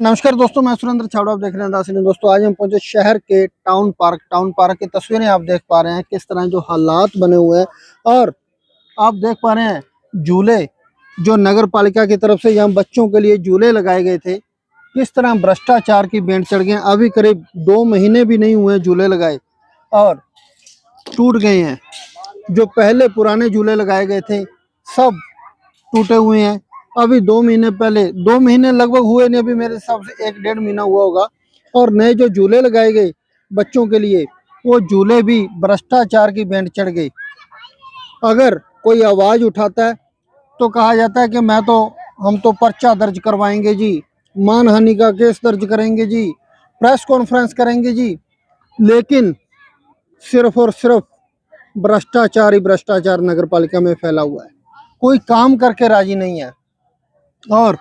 नमस्कार दोस्तों, मैं सुरेंद्र छाबड़ा, आप देख रहे हैं दार्शनिक। दोस्तों आज हम पहुंचे शहर के टाउन पार्क की तस्वीरें आप देख पा रहे हैं, किस तरह जो हालात बने हुए हैं। और आप देख पा रहे हैं झूले जो नगर पालिका की तरफ से यहाँ बच्चों के लिए झूले लगाए गए थे, किस तरह भ्रष्टाचार की भेंट चढ़ गए। अभी करीब 2 महीने भी नहीं हुए झूले लगाए और टूट गए हैं। जो पहले पुराने झूले लगाए गए थे सब टूटे हुए हैं। अभी 2 महीने पहले, 2 महीने लगभग हुए नहीं, अभी मेरे हिसाब से 1-1.5 महीना हुआ होगा। और नए जो झूले लगाए गए बच्चों के लिए, वो झूले भी भ्रष्टाचार की भेंट चढ़ गई। अगर कोई आवाज़ उठाता है तो कहा जाता है कि हम तो पर्चा दर्ज करवाएंगे जी, मानहानि का केस दर्ज करेंगे जी, प्रेस कॉन्फ्रेंस करेंगे जी। लेकिन सिर्फ और सिर्फ भ्रष्टाचार ही भ्रष्टाचार नगर पालिका में फैला हुआ है। कोई काम करके राजी नहीं है। और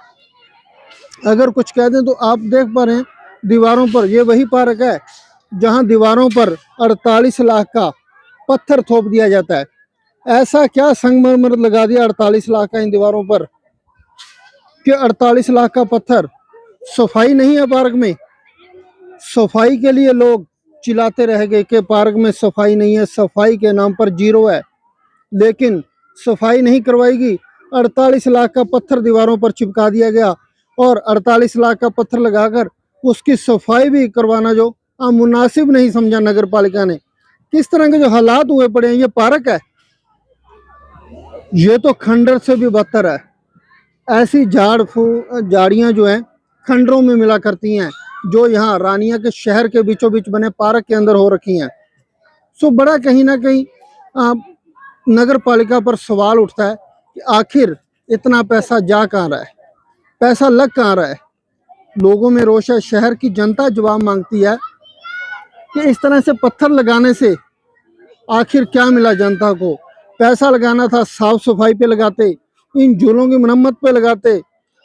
अगर कुछ कह दें तो आप देख पा रहे हैं दीवारों पर, ये वही पार्क है जहां दीवारों पर 48 लाख का पत्थर थोप दिया जाता है। ऐसा क्या संगमरमर लगा दिया 48 लाख का इन दीवारों पर कि 48 लाख का पत्थर। सफाई नहीं है पार्क में। सफाई के लिए लोग चिल्लाते रह गए कि पार्क में सफाई नहीं है, सफाई के नाम पर 0 है। लेकिन सफाई नहीं करवाएगी। 48 लाख का पत्थर दीवारों पर चिपका दिया गया और 48 लाख का पत्थर लगाकर उसकी सफाई भी करवाना जो मुनासिब नहीं समझा नगर पालिका ने। किस तरह के जो हालात हुए पड़े हैं। ये पार्क है, ये तो खंडर से भी बदतर है। ऐसी झाड़ियाँ जो हैं खंडरों में मिला करती हैं, जो यहाँ रानिया के शहर के बीचों बीच बने पार्क के अंदर हो रखी हैं। सो बड़ा कहीं ना कहीं नगर पालिका पर सवाल उठता है कि आखिर इतना पैसा जा कहाँ रहा है, पैसा लग कहाँ रहा है। लोगों में रोष है, शहर की जनता जवाब मांगती है कि इस तरह से पत्थर लगाने से आखिर क्या मिला जनता को। पैसा लगाना था साफ सफाई पे लगाते, इन झूलों की मरम्मत पे लगाते।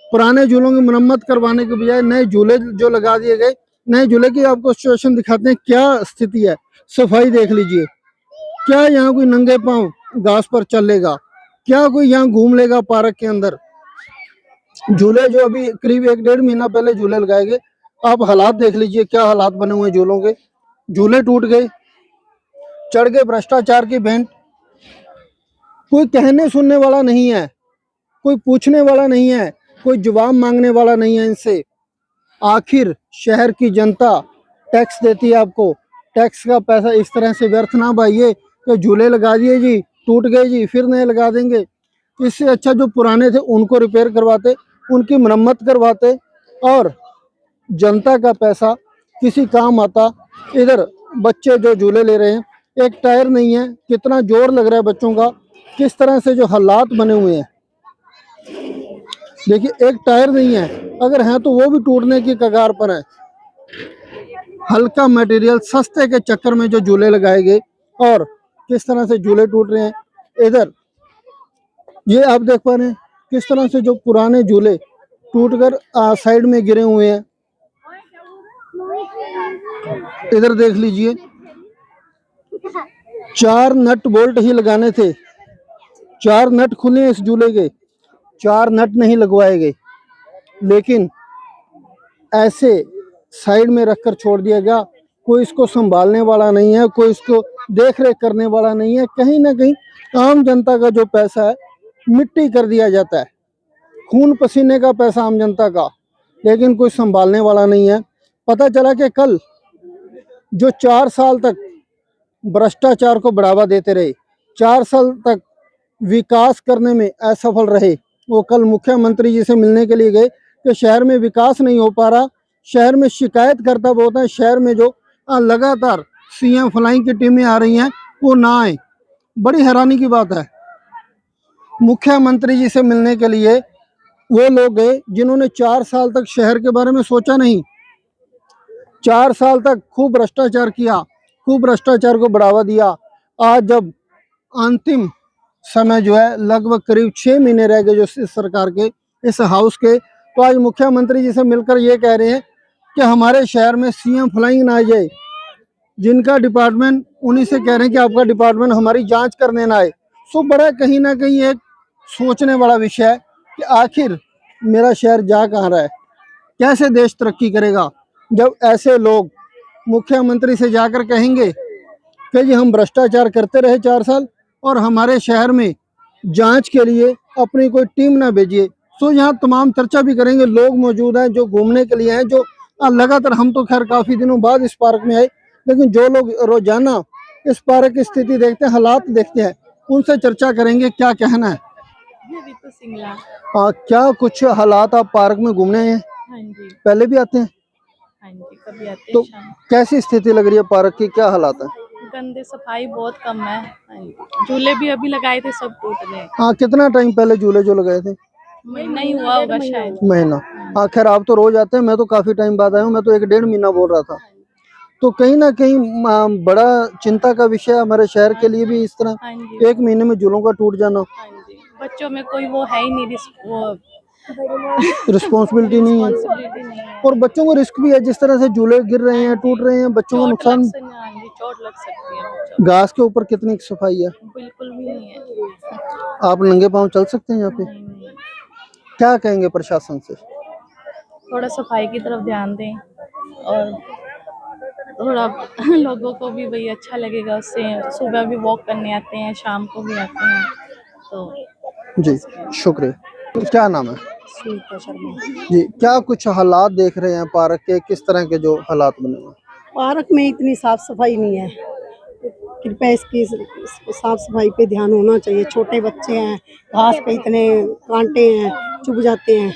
पुराने झूलों की मरम्मत करवाने के बजाय नए झूले जो लगा दिए गए। नए झूले की आपको सिचुएशन दिखाते हैं, क्या स्थिति है। सफाई देख लीजिए। क्या यहाँ कोई नंगे पांव घास पर चलेगा? क्या कोई यहाँ घूम लेगा पार्क के अंदर? झूले जो अभी करीब 1-1.5 महीना पहले झूले लगाए गए, आप हालात देख लीजिए, क्या हालात बने हुए झूलों के। झूले टूट गए, चढ़ गए भ्रष्टाचार की भेंट। कोई कहने सुनने वाला नहीं है, कोई पूछने वाला नहीं है, कोई जवाब मांगने वाला नहीं है इनसे। आखिर शहर की जनता टैक्स देती है आपको, टैक्स का पैसा इस तरह से व्यर्थ ना भाइये कि झूले लगा दिए जी, टूट गए जी, फिर नए लगा देंगे। इससे अच्छा जो पुराने थे उनको रिपेयर करवाते, उनकी मरम्मत करवाते और जनता का पैसा किसी काम आता। इधर बच्चे जो झूले ले रहे हैं, एक टायर नहीं है, कितना जोर लग रहा है बच्चों का, किस तरह से जो हालात बने हुए हैं। देखिए, एक टायर नहीं है, अगर है तो वो भी टूटने की कगार पर है। हल्का मटेरियल सस्ते के चक्कर में जो झूले लगाए गए और किस तरह से झूले टूट रहे हैं। इधर ये आप देख पा रहे हैं किस तरह से जो पुराने झूले टूटकर साइड में गिरे हुए हैं। इधर देख लीजिए, 4 नट बोल्ट ही लगाने थे, 4 नट खुले हैं इस झूले के, 4 नट नहीं लगवाए गए। लेकिन ऐसे साइड में रखकर छोड़ दिया गया। कोई इसको संभालने वाला नहीं है, कोई इसको देख रेख करने वाला नहीं है। कहीं ना कहीं आम जनता का जो पैसा है मिट्टी कर दिया जाता है, खून पसीने का पैसा आम जनता का, लेकिन कोई संभालने वाला नहीं है। पता चला कि कल जो 4 साल तक भ्रष्टाचार को बढ़ावा देते रहे, 4 साल तक विकास करने में असफल रहे, वो कल मुख्यमंत्री जी से मिलने के लिए गए कि शहर में विकास नहीं हो पा रहा, शहर में शिकायत करता बहुत है, शहर में जो लगातार सीएम फ्लाइंग की टीमें आ रही हैं वो ना आए। बड़ी हैरानी की बात है। मुख्यमंत्री जी से मिलने के लिए वो लोग गए जिन्होंने 4 साल तक शहर के बारे में सोचा नहीं। 4 साल तक खूब भ्रष्टाचार किया, खूब भ्रष्टाचार को बढ़ावा दिया। आज जब अंतिम समय जो है, लगभग करीब 6 महीने रह गए जो इस सरकार के, इस हाउस के, तो आज मुख्यमंत्री जी से मिलकर ये कह रहे हैं कि हमारे शहर में सीएम फ्लाइंग ना आ जाए। जिनका डिपार्टमेंट, उन्हीं से कह रहे हैं कि आपका डिपार्टमेंट हमारी जांच करने ना आए। सो बड़ा कहीं ना कहीं एक सोचने वाला विषय है कि आखिर मेरा शहर जा कहाँ रहा है। कैसे देश तरक्की करेगा जब ऐसे लोग मुख्यमंत्री से जाकर कहेंगे कि जी हम भ्रष्टाचार करते रहे 4 साल और हमारे शहर में जांच के लिए अपनी कोई टीम ना भेजिए। सो यहाँ तमाम चर्चा भी करेंगे, लोग मौजूद हैं जो घूमने के लिए हैं, जो लगातार, हम तो खैर काफी दिनों बाद इस पार्क में आए, लेकिन जो लोग रोजाना इस पार्क की स्थिति देखते हैं, हालात देखते हैं, उनसे चर्चा करेंगे क्या कहना है। रितु सिंगला। क्या कुछ हालात आप पार्क में घूमने आए हैं? हाँ जी। पहले भी आते हैं? हाँ जी, कभी आते तो हैं शाम। कैसी स्थिति लग रही है पार्क की, क्या हालात है? गंदे, सफाई बहुत कम है। हाँ जी। झूले भी अभी लगाए थे, सब टूट गए। हाँ, कितना टाइम पहले झूले जो लगाए थे? महीना ही हुआ होगा शायद। महीना। हाँ खैर, आप तो रोज आते हैं, मैं तो काफी टाइम बाद आया हूँ, मैं तो 1-1.5 महीना बोल रहा था। तो कहीं ना कहीं बड़ा चिंता का विषय है हमारे शहर के लिए भी, इस तरह हाँ जी। 1 महीने में झूलों का टूट जाना। हाँ जी, बच्चों में कोई वो है ही नहीं, वो रिस्पॉन्सिबिलिटी नहीं है, रिस्पॉन्सिबिलिटी नहीं है। और बच्चों को रिस्क भी है, जिस तरह से झूले गिर रहे हैं, टूट रहे हैं, बच्चों को नुकसान। हाँ जी, चोट लग सकती है बच्चों को। घास के ऊपर कितनी सफाई है? बिल्कुल भी नहीं है। आप नंगे पांव चल सकते हैं यहाँ पे? नहीं। क्या कहेंगे प्रशासन से? थोड़ा सफाई की तरफ ध्यान दें और थोड़ा लोगों को भी भाई अच्छा लगेगा उससे। सुबह भी वॉक करने आते हैं, शाम को भी आते हैं, तो जी शुक्रिया। क्या नाम है? सुनीता शर्मा। जी, क्या कुछ हालात देख रहे हैं पार्क के, किस तरह के जो हालात बने हुए हैं? पार्क में इतनी साफ सफाई नहीं है, कृपया इसकी साफ सफाई पे ध्यान होना चाहिए। छोटे बच्चे हैं, घास पे इतने कांटे हैं, चुभ जाते हैं,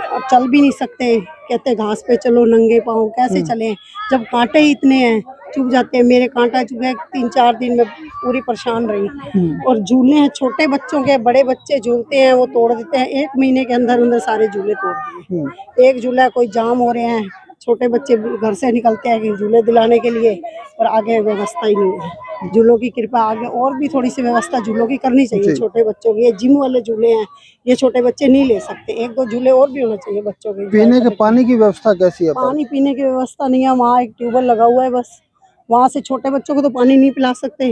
अब चल भी नहीं सकते। कहते घास पे चलो नंगे पाँव, कैसे चलें जब कांटे ही इतने हैं, चुभ जाते हैं। मेरे कांटा चुभे 3-4 दिन में पूरी परेशान रही। और झूले हैं छोटे बच्चों के, बड़े बच्चे झूलते हैं वो तोड़ देते हैं, 1 महीने के अंदर अंदर सारे झूले तोड़ दिए। एक झूला कोई जाम हो रहे हैं, छोटे बच्चे घर से निकलते हैं कि झूले दिलाने के लिए, और आगे व्यवस्था ही नहीं है। झूलों की कृपा आगे और भी थोड़ी सी व्यवस्था झूलों की करनी चाहिए छोटे बच्चों की। ये जिम वाले झूले हैं, ये छोटे बच्चे नहीं ले सकते। 1-2 झूले और भी होना चाहिए बच्चों के। पीने के पानी की व्यवस्था कैसी है? पानी पीने की व्यवस्था नहीं है वहाँ, एक ट्यूबवेल लगा हुआ है बस, वहाँ से छोटे बच्चों को तो पानी नहीं पिला सकते।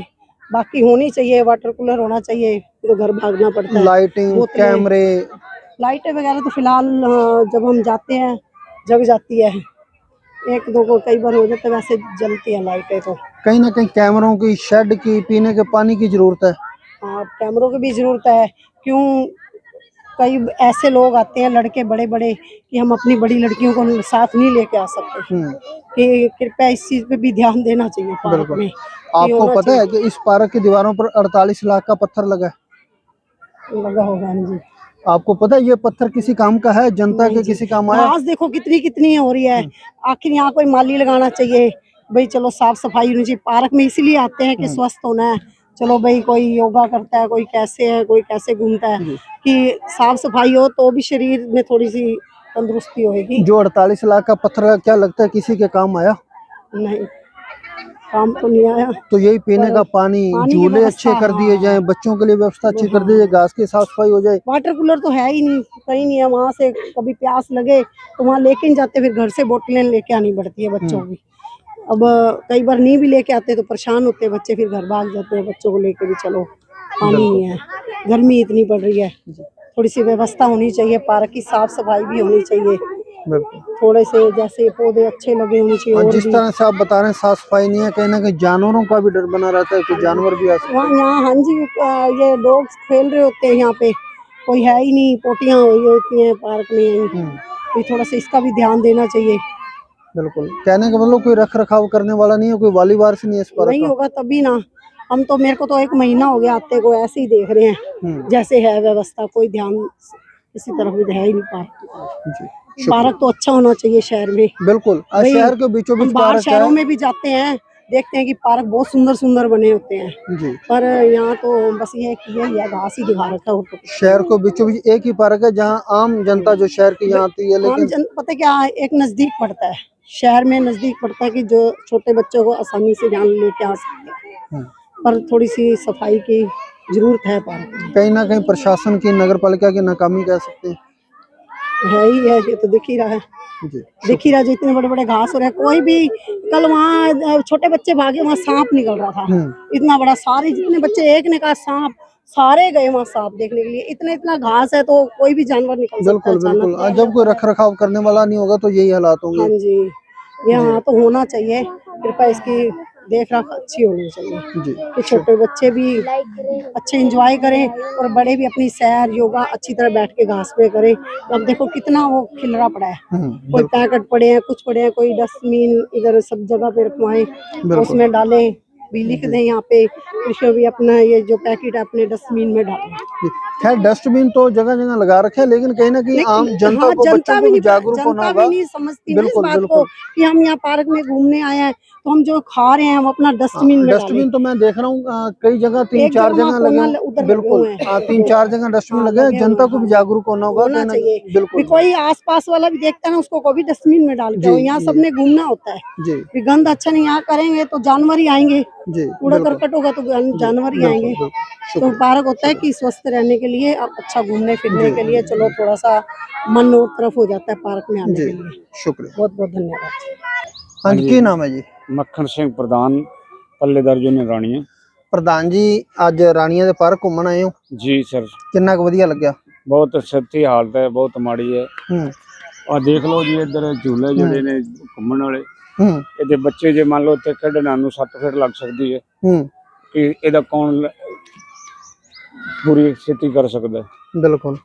बाकी होनी चाहिए, वाटर कूलर होना चाहिए, तो घर भागना पड़ता है। लाइटिंग, कैमरे? लाइटें वगैरह तो फिलहाल जब हम जाते हैं जग जाती है, 1-2 को कई बार हो जाता है, वैसे जलती है लाइटें। तो कहीं ना कहीं कैमरों की, शेड की, पीने के पानी की जरूरत है। हाँ, कैमरों की भी जरूरत है। क्यों, कई ऐसे लोग आते हैं लड़के बड़े बड़े कि हम अपनी बड़ी लड़कियों को साथ नहीं लेके आ सकते, कि कृपया इस चीज पे भी ध्यान देना चाहिए पार्क में। आपको पता है कि इस पार्क की दीवारों पर 48 लाख का पत्थर लगा होगा? जी, आपको पता है ये पत्थर किसी काम का है? जनता के किसी काम आया? घास देखो कितनी कितनी हो रही है। आखिर यहाँ कोई माली लगाना चाहिए भाई, चलो साफ सफाई होनी चाहिए। पार्क में इसीलिए आते हैं कि स्वस्थ होना है। चलो भाई, कोई योगा करता है, कोई कैसे है, कोई कैसे घूमता है, कि साफ सफाई हो तो भी शरीर में थोड़ी सी तंदुरुस्ती होगी। जो 48 लाख का पत्थर, क्या लगता है किसी के काम आया? नहीं, काम तो नहीं आया। तो यही पीने का पानी, झूले अच्छे कर दिए जाएं, बच्चों के लिए व्यवस्था अच्छी कर दी जाए, घास की साफ सफाई हो जाए। वाटर कूलर तो है ही नहीं, कहीं नहीं है। वहाँ से कभी प्यास लगे तो वहाँ लेके नहीं जाते, फिर घर से बोतलें लेके आनी पड़ती है बच्चों की। अब कई बार नहीं भी लेके आते तो परेशान होते हैं बच्चे, फिर घर भाग जाते हैं बच्चों को लेके भी, चलो पानी नहीं है, गर्मी इतनी पड़ रही है, थोड़ी सी व्यवस्था होनी चाहिए। पार्क की साफ सफाई भी होनी चाहिए, थोड़े से जैसे पौधे अच्छे लगे होने चाहिए। और जिस तरह से आप बता रहे हैं साफ सफाई नहीं है, कहीं ना कहीं जानवरों का भी डर बना रहता है कि जानवर भी आ सकते हैं यहाँ। हाँ जी, ये डॉग्स खेल रहे होते हैं यहाँ पे, कोई है ही नहीं, पोटियाँ हुई होती हैं पार्क में, तो थोड़ा सा इसका भी ध्यान देना चाहिए। बिल्कुल, कहने का मतलब कोई रख रखाव करने वाला नहीं है, कोई वाली वार से नहीं है इस पार्क नहीं होगा तभी ना। हम तो, मेरे को तो 1 महीना हो गया आते को, ऐसे ही देख रहे हैं जैसे है व्यवस्था, कोई ध्यान किसी तरफ भी है ही नहीं पार्क। पार्क तो अच्छा होना चाहिए शहर में। बिल्कुल, शहर के बीचों बीच बाहर शहरों में भी जाते हैं, देखते हैं कि पार्क बहुत सुंदर सुंदर बने होते हैं जी, पर यहाँ तो बस ये है घास ही दिखा रखा है। तो शहर को बीचों बीच एक ही पार्क है जहाँ आम जनता जो शहर की यहाँ आती है, लेकिन पता क्या, एक नजदीक पड़ता है, शहर में नजदीक पड़ता है कि जो छोटे बच्चों को आसानी से जान लेके आ सकते हैं, पर थोड़ी सी सफाई की जरूरत है पार्क में। कहीं ना कहीं प्रशासन की, नगर पालिका की नाकामी कह सकते हैं, है ही है, ये तो दिख ही रहा है जी। दिख ही रहा है, जितने बड़े बड़े घास हो रहे हैं। कोई भी, कल वहाँ छोटे बच्चे भागे, वहाँ सांप निकल रहा था इतना बड़ा, सारे जितने बच्चे, एक ने कहा सांप, सारे गए वहाँ सांप देखने के लिए। इतना इतना घास है तो कोई भी जानवर निकल सकता है बिल्कुल अचानक। बिल्कुल। जब कोई रख रखाव करने वाला नहीं होगा तो यही हालात हाँ होंगे। जी, यहाँ तो होना चाहिए, कृपया इसकी देख रेख अच्छी होनी चाहिए जी कि छोटे बच्चे भी अच्छे एंजॉय करें और बड़े भी अपनी सैर योगा अच्छी तरह बैठ के घास पे करें। अब देखो कितना वो खिलरा पड़ा है, कोई बिल्कुल पैकेट पड़े हैं, कुछ पड़े हैं, कोई डस्टबिन इधर सब जगह पे रखवाएं, उसमें डालें, भी लिख दें यहाँ पे कृष्ण भी अपना ये जो पैकेट है अपने डस्टबिन में डालें। खैर डस्टबिन तो जगह जगह लगा रखे हैं, लेकिन कहीं ना कहीं आम जनता को, बच्चों को भी जागरूक होना जनता होगा। भी नहीं समझती ना इस बिल्कुल बात को बिल्कुल। कि हम यहाँ पार्क में घूमने आए हैं तो हम जो खा रहे हैं हम अपना डस्टबिन में डालें। डस्टबिन तो मैं देख रहा हूँ कई जगह तीन एक चार जगह जगह वहाँ लगे कोना हैं। उधर लगे बिल्कुल हुए हैं। 3-4 जगह डस्टबिन हाँ, लगे हैं, लगे जनता हुए को भी हैं। जागरूक होना होगा। होना कहीं ना चाहिए कहीं बिल्कुल भी कोई आसपास वाला भी देखता है ना उसको कभी डस्टबिन में डाल के जी, आओ, यहाँ जी। सबने घूमना होता है। जी भी गंद अच्छा नहीं यहाँ करेंगे तो जानवर ही आएंगे, जी कूड़ा बिल्कुल करकट होगा तो जानवर ही बिल्कुल आएंगे। बिल्कुल। तो शुक्रिया पार्क होता है कि स्वस्थ रहने के लिए, अब अच्छा घूमने फिरने के लिए, चलो थोड़ा सा मन और तरफ हो जाता है पार्क में आने जी के लिए। शुक्रिया। बहुत बहुत धन्यवाद। हाँ जी, की नाम है जी? मक्खन सिंह प्रधान, पल्लेदार यूनियन राणिया। ਪ੍ਰਧਾਨ ਜੀ ਅੱਜ ਰਾਣੀਆਂ ਦੇ ਪਾਰਕ ਘੁੰਮਣ ਆਏ ਹੋ, जी सर, ਕਿੰਨਾ ਕੁ ਵਧੀਆ ਲੱਗਿਆ? बहुत सच्ची हालत है, बहुत माड़ी है। ਹੂੰ और देख लो जी इधर झूले जोड़े ने घूमन वाले, ਹੂੰ ਇਹਦੇ ਬੱਚੇ ਜੇ ਮੰਨ ਲਓ ਇੱਥੇ ਖੇਡਣ ਨੂੰ 7 ਫੇਰ ਲੱਗ ਸਕਦੀ ਹੈ ਹੂੰ ਕਿ ਇਹਦਾ ਕੌਣ ਪੂਰੀ ਸਥਿਤੀ ਕਰ ਸਕਦਾ ਹੈ? ਬਿਲਕੁਲ।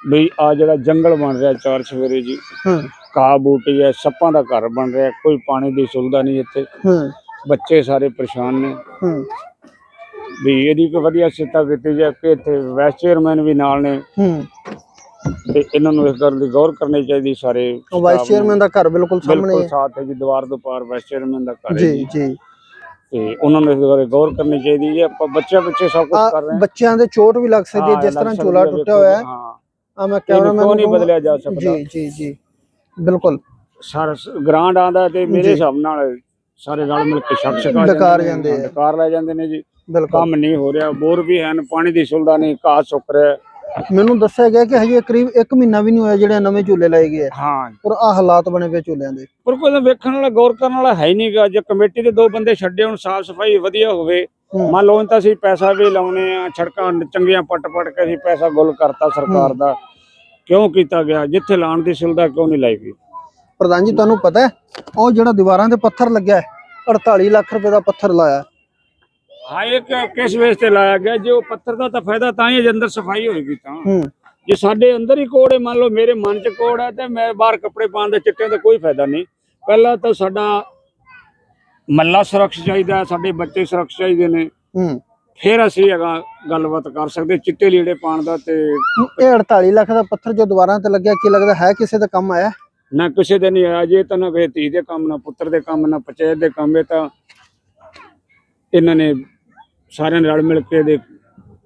ਬਈ ਆ ਜਿਹੜਾ ਜੰਗਲ ਬਣ ਰਿਹਾ ਚਾਰ ਸਵੇਰੇ ਜੀ, ਹੂੰ ਘਾਹ ਬੂਟੀ ਹੈ, ਸੱਪਾਂ ਦਾ ਘਰ ਬਣ ਰਿਹਾ, ਕੋਈ ਪਾਣੀ ਦੀ ਸੁਵਿਧਾ ਨਹੀਂ ਇੱਥੇ, ਹੂੰ ਬੱਚੇ ਸਾਰੇ ਪਰੇਸ਼ਾਨ ਨੇ। ਹੂੰ ਵੀ ਇਹਦੀ ਕੋਈ ਵਧੀਆ ਸਥਿਤੀ ਕੀਤੀ ਜਾਏ ਕਿ ਇੱਥੇ ਵਾਈਸ ਚੇਅਰਮੈਨ ਵੀ ਨਾਲ ਨੇ ਹੂੰ ਤੇ ਇਹਨਾਂ ਨੂੰ ਇਸ ਗੱਲ ਦੀ ਗੌਰ ਕਰਨੀ ਚਾਹੀਦੀ ਸਾਰੇ ਵਾਈਸ ਚੇਅਰਮੈਨ ਦਾ ਘਰ ਬਿਲਕੁਲ ਸਾਹਮਣੇ ਬਿਲਕੁਲ ਹੈ। ਸਾਥ ਹੈ ਜੀ, ਦੀਵਾਰ ਤੋਂ ਪਾਰ ਵਾਈਸ ਚੇਅਰਮੈਨ ਦਾ ਘਰ ਹੈ ਜੀ ਜੀ। ਜੀ। ਤੇ ਉਹਨਾਂ ਨੂੰ ਇਸ ਬਾਰੇ ਗੌਰ ਕਰਨੀ ਚਾਹੀਦੀ ਹੈ। ਆਪਾਂ ਬੱਚਿਆਂ ਪਿੱਛੇ ਸਭ ਕੁਝ ਕਰ ਰਹੇ ਹਾਂ। ਬੱਚਿਆਂ ਦੇ ਚੋਟ ਵੀ ਲੱਗ ਸਕਦੀ ਹੈ, ਜਿਸ ਤਰ੍ਹਾਂ ਝੋਲਾ ਟੁੱਟਿਆ ਹੋਇਆ ਹੈ। ਹਾਂ, ਆ ਮੈਂ ਇਹਨੂੰ ਕੈਮਰਾਮੈਨ ਕਿਉਂ ਨਹੀਂ ਨੂੰ ਬਦਲਿਆ ਜਾ ਸਕਦਾ? ਜੀ ਜੀ ਜੀ ਬਿਲਕੁਲ। ਸਾਰਾ ਗ੍ਰਾਂਟ ਆਂਦਾ ਤੇ ਮੇਰੇ ਹਿਸਾਬ ਨਾਲ ਸਾਰੇ ਰਲ ਮਿਲ ਕੇ ਛਕ ਡਕਾਰ ਜਾਂਦੇ ਆ। ਡਕਾਰ ਲੈ ਜਾਂਦੇ ਨੇ ਜੀ। ਬਿਲਕੁਲ। ਕੰਮ ਨਹੀਂ ਹੋ ਰਿਹਾ, ਬੋਰ ਵੀ ਹਨ, ਪਾਣੀ ਦੀ ਸੁਵਿਧਾ ਨਹੀਂ, ਘਾਹ ਸੁੱਕ ਰਿਹਾ। ਮੈਨੂੰ ਦੱਸਿਆ ਗਿਆ ਕਿ ਹਜੇ ਕਰੀਬ 1 ਮਹੀਨਾ ਵੀ ਨਹੀਂ ਹੋਇਆ ਜਿਹੜੇ ਨਵੇਂ ਝੂਲੇ ਲਾਏ ਗਏ ਆ, ਹਾਂ, ਪਰ ਆ ਹਾਲਾਤ ਬਣੇ ਪਏ ਝੂਲਿਆਂ ਦੇ। ਪਰ ਕੋਈ ਵੇਖਣ ਵਾਲਾ ਗੌਰ ਕਰਨ ਵਾਲਾ ਹੈ ਹੀ ਨਹੀਂਗਾ। ਜੇ ਕਮੇਟੀ ਦੇ 2 ਬੰਦੇ ਛੱਡੇ ਹੁਣ, ਸਾਫ ਸਫਾਈ ਵਧੀਆ ਹੋਵੇ, ਮੰਨ ਲਓ ਤਾਂ ਅਸੀਂ ਪੈਸਾ ਵੀ ਲਾਉਣੇ ਆ, ਸੜਕਾਂ ਚੰਗੀਆਂ ਪੱਟ ਕੇ ਅਸੀਂ ਪੈਸਾ ਗੁੱਲ ਕਰਤਾ ਸਰਕਾਰ ਦਾ, ਕਿਉਂ ਕੀਤਾ ਗਿਆ? ਜਿੱਥੇ ਲਾਉਣ ਦੀ ਸੁਵਿਧਾ ਕਿਉਂ ਨਹੀਂ ਲਾਈ ਗਈ? ਪ੍ਰਧਾਨ ਜੀ ਤੁਹਾਨੂੰ ਪਤਾ ਹੈ ਉਹ ਜਿਹੜਾ ਦੀਵਾਰਾਂ ਤੇ ਪੱਥਰ ਲੱਗਿਆ ਹੈ 48 ਲੱਖ ਰੁਪਏ ਦਾ ਪੱਥਰ ਲਾਇਆ। ਹਾਂ, ਇਹ ਕਿਸ ਵੇਸ ਤੇ ਲਾਇਆ ਗਿਆ? ਜੇ ਉਹ ਪੱਥਰ ਦਾ ਤਾਂ ਫਾਇਦਾ ਤਾਂ ਹੀ ਜੇ ਅੰਦਰ ਸਫਾਈ ਹੋਏਗੀ ਤਾਂ। ਜੇ ਸਾਡੇ ਅੰਦਰ ਹੀ ਕੋੜ ਹੈ, ਮੰਨ ਲਓ ਮੇਰੇ ਮਨ 'ਚ ਕੋੜ ਹੈ ਤੇ ਮੈਂ ਬਾਹਰ ਕੱਪੜੇ ਪਾਉਣ ਦੇ ਚਿੱਟੇ ਦਾ ਕੋਈ ਫਾਇਦਾ ਨਹੀਂ। ਪਹਿਲਾਂ ਤਾਂ ਸਾਡਾ ਮਹੱਲਾ ਸੁਰੱਖਿਅਤ ਚਾਹੀਦਾ, ਸਾਡੇ ਬੱਚੇ ਸੁਰੱਖਿਅਤ ਚਾਹੀਦੇ ਨੇ, ਫਿਰ ਅਸੀਂ ਹੈਗਾ ਗੱਲਬਾਤ ਕਰ ਸਕਦੇ ਚਿੱਟੇ ਲੀੜੇ ਪਾਉਣ ਦਾ। ਤੇ ਇਹ 48 ਲੱਖ ਦਾ ਪੱਥਰ ਜੋ ਦੀਵਾਰਾਂ ਤੇ ਲੱਗਿਆ, ਕੀ ਲੱਗਦਾ ਹੈ ਕਿਸੇ ਦਾ ਕੰਮ ਆਇਆ? ਨਾ ਕਿਸੇ ਦੇ ਨਹੀਂ ਆਇਆ ਜੇ, ਤਾਂ ਨਾ ਕਿਸੇ ਧੀ ਦੇ ਕੰਮ, ਨਾ ਪੁੱਤਰ ਦੇ ਕੰਮ, ਨਾ ਪੰਚਾਇਤ ਦੇ ਕੰਮ। ਇਹ ਤਾਂ ਇਹਨਾਂ ਨੇ ਸਾਰਿਆਂ ਨੇ ਰਲ ਮਿਲ ਕੇ ਦੇ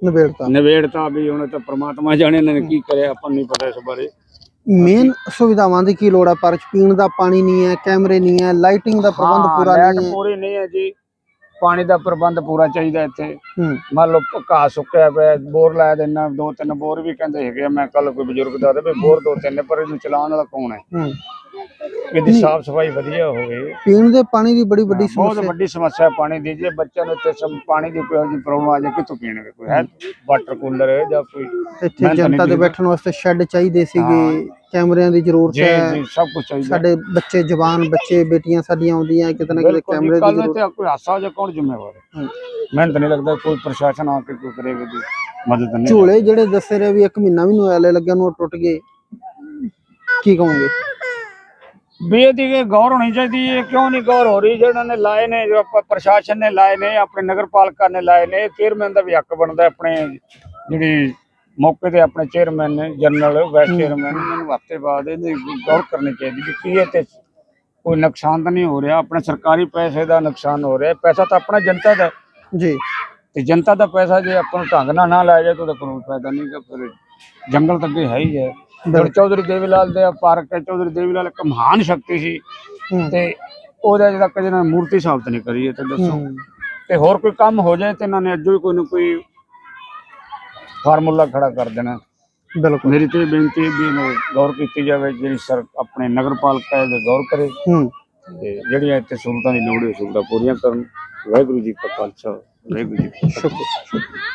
ਨਵੇੜਤਾ ਵੀ। ਹੁਣ ਤਾਂ ਪ੍ਰਮਾਤਮਾ ਜਾਣੇ ਇਹਨਾਂ ਨੇ ਕੀ ਕਰਿਆ, ਆਪਾਂ ਨੂੰ ਨਹੀਂ ਪਤਾ ਇਸ ਬਾਰੇ। ਮੇਨ ਸੁਵਿਧਾਵਾਂ ਦੀ ਕੀ ਲੋੜ ਹੈ? ਪਾਰਕ ਪੀਣ ਦਾ ਪਾਣੀ ਨਹੀਂ ਹੈ, ਕੈਮਰੇ ਨਹੀਂ ਹੈ, ਲਾਈਟਿੰਗ ਦਾ ਪ੍ਰਬੰਧ ਪੂਰਾ ਨਹੀਂ ਹੈ। ਪੂਰੀ ਨਹੀਂ ਹੈ ਜੀ, ਪਾਣੀ ਦਾ ਪ੍ਰਬੰਧ ਪੂਰਾ ਚਾਹੀਦਾ ਇੱਥੇ। ਮੰਨ ਲਓ ਘਾਹ ਸੁੱਕਿਆ ਪਿਆ, ਬੋਰ ਲਾਇਆ ਦੇਣਾ, 2-3 ਬੋਰ ਵੀ ਕਹਿੰਦੇ ਹੈਗੇ। ਮੈਂ ਕੱਲ ਕੋਈ ਬਜ਼ੁਰਗ ਦਾ ਵੀ ਬੋਰ 2-3 ਪਰ ਇਹਨੂੰ ਚਲਾਉਣ ਵਾਲਾ ਕੌਣ ਹੈ? ਇਹਦੀ ਸਾਫ ਸਫਾਈ ਵਧੀਆ ਹੋਵੇ। ਪੀਣ ਦੇ ਪਾਣੀ ਦੀ ਬੜੀ ਵੱਡੀ ਬਹੁਤ ਵੱਡੀ ਸਮੱਸਿਆ ਪਾਣੀ ਦੀ। ਜੇ ਬੱਚਿਆਂ ਨੂੰ ਇੱਥੇ ਪਾਣੀ ਦੀ ਕੋਈ ਪ੍ਰੋਬਲਮ ਆ ਜਾਏ, ਕਿੱਥੋਂ ਪੀਣਗੇ? ਕੋਈ ਹੈ ਵਾਟਰ ਕੂਲਰ ਜਾਂ ਕੋਈ ਇੱਥੇ ਜਨਤਾ ਦੇ ਬੈਠਣ ਵਾਸਤੇ ਸ਼ੈੱਡ ਚਾਹੀਦੇ ਸੀਗੇ, ਕੈਮਰਿਆਂ ਦੀ ਜ਼ਰੂਰਤ ਹੈ। ਜੀ ਸਭ ਕੁਝ ਚਾਹੀਦਾ। ਸਾਡੇ ਬੱਚੇ ਜਵਾਨ ਬੱਚੇ ਬੇਟੀਆਂ ਸਾਡੀਆਂ ਆਉਂਦੀਆਂ, ਕਿਤੇ ਨਾ ਕਿਤੇ ਕੈਮਰੇ ਦੀ ਜ਼ਰੂਰਤ ਹੈ। ਕੋਈ ਹਾਸਾ ਹੋ ਜਾਏ ਕੌਣ ਜ਼ਿੰਮੇਵਾਰ ਹੈ? ਮੈਨੂੰ ਤਾਂ ਨਹੀਂ ਲੱਗਦਾ ਕੋਈ ਪ੍ਰਸ਼ਾਸਨ ਆ ਕੇ ਕੋਈ ਕਰੇਗਾ ਜੀ ਮਦਦ। ਨਹੀਂ ਝੂਲੇ ਜਿਹੜੇ ਦੱਸੇ ਰਹੇ ਵੀ 1 ਮਹੀਨਾ ਵੀ ਨਹੀਂ ਹੋਇਆ ਲੱਗਿਆ ਨੂੰ, ਟੁੱਟ ਗਏ, ਕੀ ਕਹੋਗੇ? ਵੀ ਇਹਦੀ ਗੌਰ ਹੋਣੀ ਚਾਹੀਦੀ ਹੈ। ਕਿਉਂ ਨਹੀਂ ਗੌਰ ਹੋ ਰਹੀ? ਜਿਹਨਾਂ ਨੇ ਲਾਏ ਨੇ, ਜੋ ਪ੍ਰਸ਼ਾਸਨ ਨੇ ਲਾਏ ਨੇ, ਆਪਣੇ ਨਗਰ ਪਾਲਿਕਾ ਨੇ ਲਾਏ ਨੇ, ਚੇਅਰਮੈਨ ਦਾ ਵੀ ਹੱਕ ਬਣਦਾ। ਆਪਣੇ ਜਿਹੜੀ ਮੌਕੇ ਤੇ ਆਪਣੇ ਚੇਅਰਮੈਨ ਨੇ, ਜਨਰਲ ਵਾਈਸ ਚੇਅਰਮੈਨ, ਇਹਨਾਂ ਨੂੰ ਹਫ਼ਤੇ ਬਾਅਦ ਇਹਦੀ ਗੌਰ ਕਰਨੀ ਚਾਹੀਦੀ ਵੀ ਕੀ ਇਹ ਤੇ ਕੋਈ ਨੁਕਸਾਨ ਤਾਂ ਨਹੀਂ ਹੋ ਰਿਹਾ? ਆਪਣੇ ਸਰਕਾਰੀ ਪੈਸੇ ਦਾ ਨੁਕਸਾਨ ਹੋ ਰਿਹਾ। ਪੈਸਾ ਤਾਂ ਆਪਣਾ ਜਨਤਾ ਦਾ ਜੀ, ਤੇ ਜਨਤਾ ਦਾ ਪੈਸਾ ਜੇ ਆਪਾਂ ਨੂੰ ਢੰਗ ਨਾਲ ਨਾ ਲਾਇਆ ਜਾਏ ਤਾਂ ਕੋਈ ਫਾਇਦਾ ਨਹੀਂ ਗਾ। ਫਿਰ ਜੰਗਲ ਤਾਂ ਅੱਗੇ ਹੈ ਹੀ ਹੈ। ਚੌਧਰੀ ਦੇਵੀਲਾਲ ਦੇ ਪਾਰਕ ਹੈ, ਚੌਧਰੀ ਦੇਵੀਲਾਲ ਇੱਕ ਮਹਾਨ ਸ਼ਕਤੀ ਸੀ ਤੇ ਉਹਦਾ ਜਿਹੜਾ ਕਦੇ ਨਾ ਮੂਰਤੀ ਸਾਬਤ ਨਹੀਂ ਕਰੀ ਹੈ। ਤੇ ਦੱਸੋ, ਤੇ ਹੋਰ ਕੋਈ ਕੰਮ ਹੋ ਜਾਏ ਤੇ ਇਹਨਾਂ ਨੇ ਅੱਜੋ ਹੀ ਕੋਈ ਨਾ ਕੋਈ ਫਾਰਮੂਲਾ ਖੜਾ ਕਰ ਦੇਣਾ। ਬਿਲਕੁਲ। ਮੇਰੀ ਤੇ ਬੇਨਤੀ ਹੈ ਵੀ ਇਹਨੂੰ ਗੌਰ ਕੀਤੀ ਜਾਵੇ, ਜਿਹੜੀ ਸਰ ਆਪਣੇ ਨਗਰ ਪਾਲਿਕਾ ਇਹਦੇ ਗੌਰ ਕਰੇ ਤੇ ਜਿਹੜੀਆਂ ਇੱਥੇ ਸਹੂਲਤਾਂ ਦੀ ਲੋੜ ਹੈ ਸਹੂਲਤਾਂ ਪੂਰੀਆਂ ਕਰਨ। ਵਾਹਿਗੁਰੂ ਜੀ ਕਾ ਖਾਲਸਾ, ਵਾਹਿਗੁਰੂ ਜੀ ਕੀ ਫਤਿਹ।